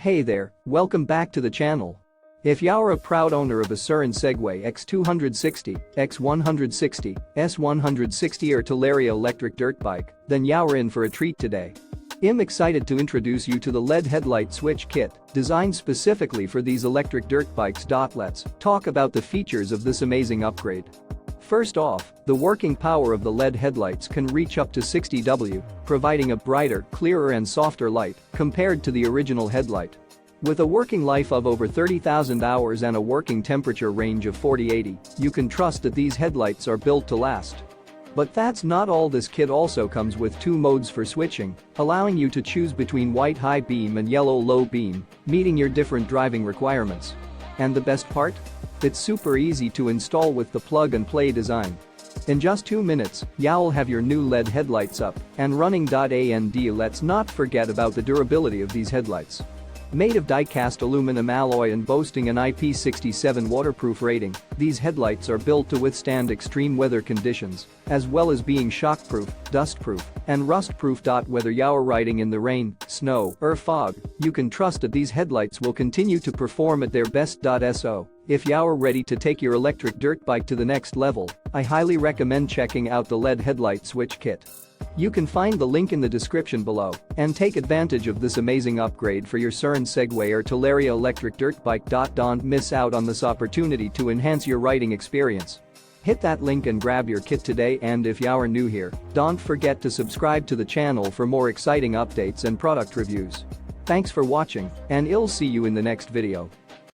Hey there, welcome back to the channel. If you're a proud owner of a Surron Segway X260, X160, S160 or Talaria Electric Dirt Bike, then you're in for a treat today. I'm excited to introduce you to the LED Headlight Switch Kit, designed specifically for these electric dirt bikes. Let's talk about the features of this amazing upgrade. First off, the working power of the LED headlights can reach up to 60 W, providing a brighter, clearer and softer light compared to the original headlight. With a working life of over 30,000 hours and a working temperature range of 40-80, you can trust that these headlights are built to last. But that's not all. This kit also comes with two modes for switching, allowing you to choose between white high beam and yellow low beam, meeting your different driving requirements. And the best part? It's super easy to install with the plug-and-play design. In just 2 minutes, you'll have your new LED headlights up and running. And let's not forget about the durability of these headlights. Made of die-cast aluminum alloy and boasting an IP67 waterproof rating, these headlights are built to withstand extreme weather conditions, as well as being shockproof, dustproof, and rustproof. Whether you're riding in the rain, snow, or fog, you can trust that these headlights will continue to perform at their best. So, if you're ready to take your electric dirt bike to the next level, I highly recommend checking out the LED Headlight Switch Kit. You can find the link in the description below and take advantage of this amazing upgrade for your Surron Segway or Talaria Electric Dirt Bike. Don't miss out on this opportunity to enhance your riding experience. Hit that link and grab your kit today, and if you're new here, don't forget to subscribe to the channel for more exciting updates and product reviews. Thanks for watching, and I'll see you in the next video.